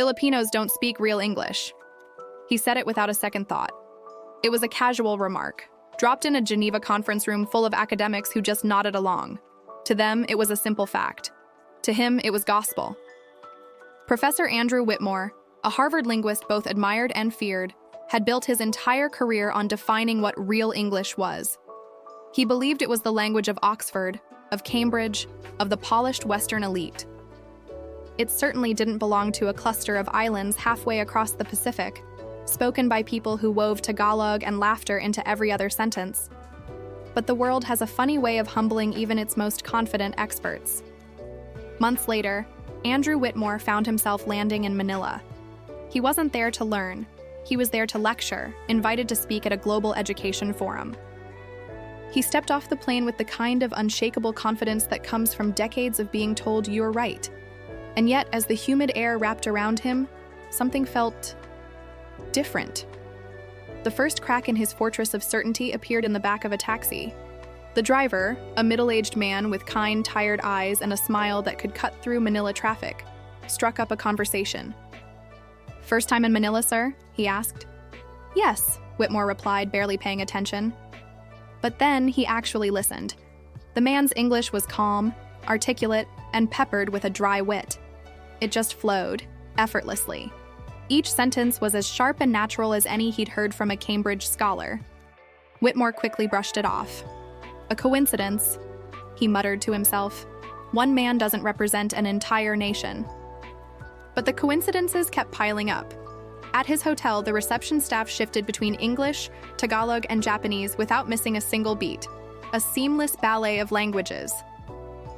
Filipinos don't speak real English. He said it without a second thought. It was a casual remark, dropped in a Geneva conference room full of academics who just nodded along. To them, it was a simple fact. To him, it was gospel. Professor Andrew Whitmore, a Harvard linguist both admired and feared, had built his entire career on defining what real English was. He believed it was the language of Oxford, of Cambridge, of the polished Western elite. It certainly didn't belong to a cluster of islands halfway across the Pacific, spoken by people who wove Tagalog and laughter into every other sentence. But the world has a funny way of humbling even its most confident experts. Months later, Andrew Whitmore found himself landing in Manila. He wasn't there to learn. He was there to lecture, invited to speak at a global education forum. He stepped off the plane with the kind of unshakable confidence that comes from decades of being told you're right. And yet, as the humid air wrapped around him, something felt different. The first crack in his fortress of certainty appeared in the back of a taxi. The driver, a middle-aged man with kind, tired eyes and a smile that could cut through Manila traffic, struck up a conversation. "First time in Manila, sir?" he asked. "Yes," Whitmore replied, barely paying attention. But then he actually listened. The man's English was calm, articulate, and peppered with a dry wit. It just flowed, effortlessly. Each sentence was as sharp and natural as any he'd heard from a Cambridge scholar. Whitmore quickly brushed it off. "A coincidence," he muttered to himself. "One man doesn't represent an entire nation." But the coincidences kept piling up. At his hotel, the reception staff shifted between English, Tagalog, and Japanese without missing a single beat. A seamless ballet of languages.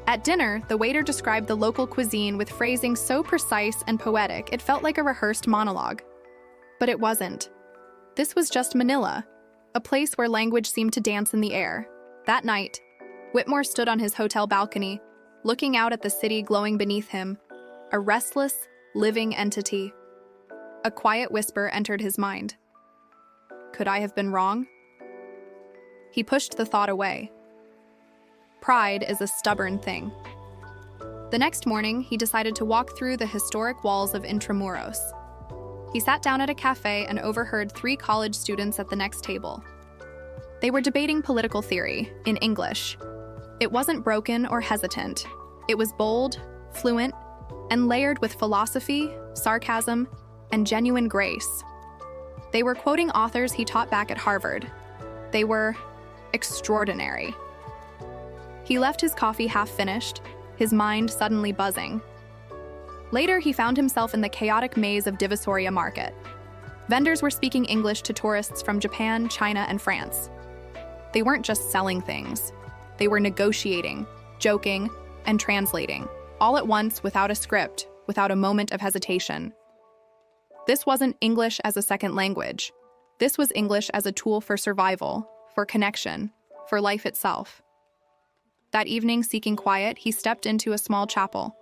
At dinner, the waiter described the local cuisine with phrasing so precise and poetic it felt like a rehearsed monologue. But it wasn't. This was just Manila, a place where language seemed to dance in the air. That night, Whitmore stood on his hotel balcony, looking out at the city glowing beneath him, a restless, living entity. A quiet whisper entered his mind. Could I have been wrong? He pushed the thought away. Pride is a stubborn thing. The next morning, he decided to walk through the historic walls of Intramuros. He sat down at a cafe and overheard 3 college students at the next table. They were debating political theory, in English. It wasn't broken or hesitant. It was bold, fluent, and layered with philosophy, sarcasm, and genuine grace. They were quoting authors he taught back at Harvard. They were extraordinary. He left his coffee half-finished, his mind suddenly buzzing. Later, he found himself in the chaotic maze of Divisoria Market. Vendors were speaking English to tourists from Japan, China, and France. They weren't just selling things. They were negotiating, joking, and translating, all at once without a script, without a moment of hesitation. This wasn't English as a second language. This was English as a tool for survival, for connection, for life itself. That evening, seeking quiet, he stepped into a small chapel.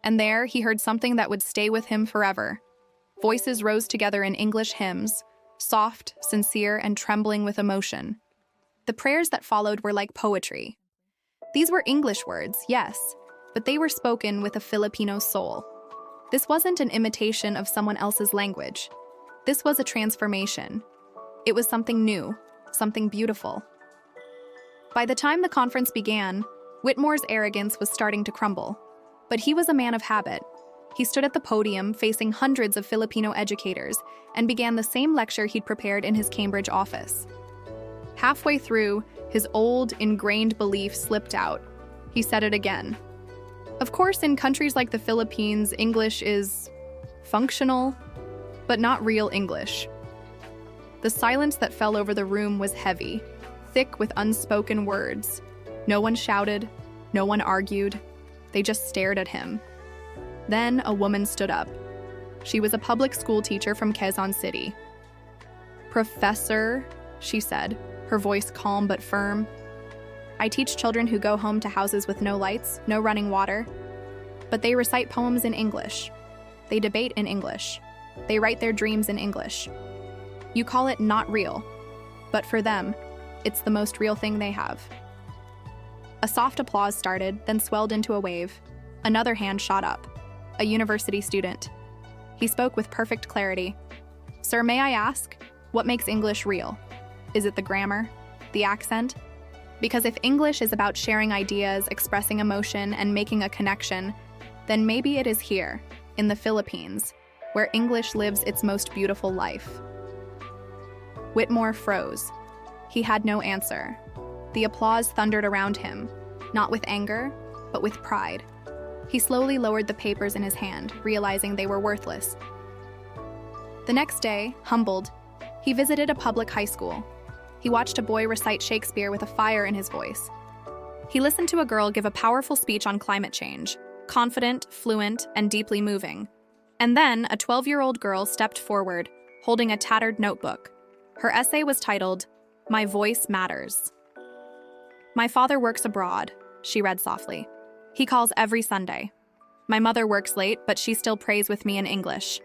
And there, he heard something that would stay with him forever. Voices rose together in English hymns, soft, sincere, and trembling with emotion. The prayers that followed were like poetry. These were English words, yes, but they were spoken with a Filipino soul. This wasn't an imitation of someone else's language. This was a transformation. It was something new, something beautiful. By the time the conference began, Whitmore's arrogance was starting to crumble. But he was a man of habit. He stood at the podium facing hundreds of Filipino educators and began the same lecture he'd prepared in his Cambridge office. Halfway through, his old, ingrained belief slipped out. He said it again. Of course, in countries like the Philippines, English is functional, but not real English. The silence that fell over the room was heavy, thick with unspoken words. No one shouted, no one argued. They just stared at him. Then a woman stood up. She was a public school teacher from Quezon City. "Professor," she said, her voice calm but firm, "I teach children who go home to houses with no lights, no running water. But they recite poems in English. They debate in English. They write their dreams in English. You call it not real, but for them, it's the most real thing they have." A soft applause started, then swelled into a wave. Another hand shot up. A university student. He spoke with perfect clarity. "Sir, may I ask, what makes English real? Is it the grammar? The accent? Because if English is about sharing ideas, expressing emotion, and making a connection, then maybe it is here, in the Philippines, where English lives its most beautiful life." Whitmore froze. He had no answer. The applause thundered around him, not with anger, but with pride. He slowly lowered the papers in his hand, realizing they were worthless. The next day, humbled, he visited a public high school. He watched a boy recite Shakespeare with a fire in his voice. He listened to a girl give a powerful speech on climate change, confident, fluent, and deeply moving. And then a 12-year-old girl stepped forward, holding a tattered notebook. Her essay was titled, "My Voice Matters." "My father works abroad," she read softly. "He calls every Sunday. My mother works late, but she still prays with me in English.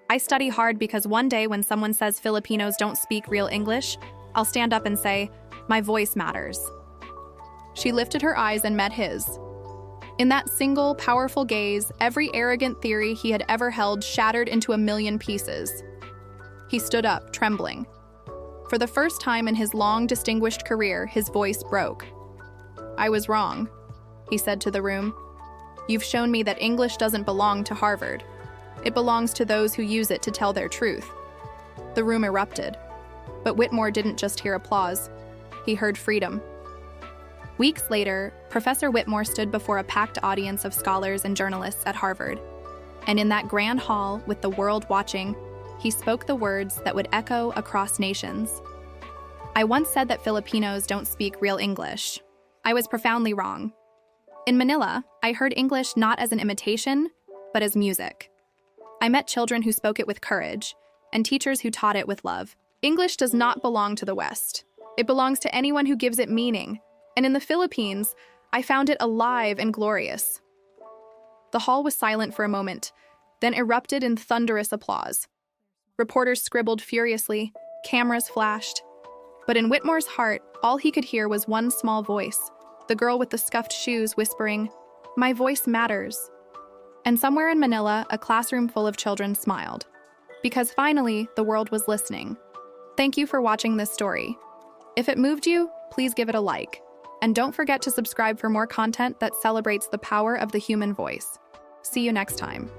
I study hard because one day when someone says Filipinos don't speak real English, I'll stand up and say, 'My voice matters.'" She lifted her eyes and met his. In that single, powerful gaze, every arrogant theory he had ever held shattered into a million pieces. He stood up, trembling. For the first time in his long, distinguished career, his voice broke. "I was wrong," he said to the room. "You've shown me that English doesn't belong to Harvard. It belongs to those who use it to tell their truth." The room erupted. But Whitmore didn't just hear applause. He heard freedom. Weeks later, Professor Whitmore stood before a packed audience of scholars and journalists at Harvard. And in that grand hall, with the world watching, he spoke the words that would echo across nations. "I once said that Filipinos don't speak real English. I was profoundly wrong. In Manila, I heard English not as an imitation, but as music. I met children who spoke it with courage, and teachers who taught it with love. English does not belong to the West. It belongs to anyone who gives it meaning. And in the Philippines, I found it alive and glorious." The hall was silent for a moment, then erupted in thunderous applause. Reporters scribbled furiously, cameras flashed. But in Whitmore's heart, all he could hear was one small voice, the girl with the scuffed shoes whispering, "My voice matters." And somewhere in Manila, a classroom full of children smiled. Because finally, the world was listening. Thank you for watching this story. If it moved you, please give it a like. And don't forget to subscribe for more content that celebrates the power of the human voice. See you next time.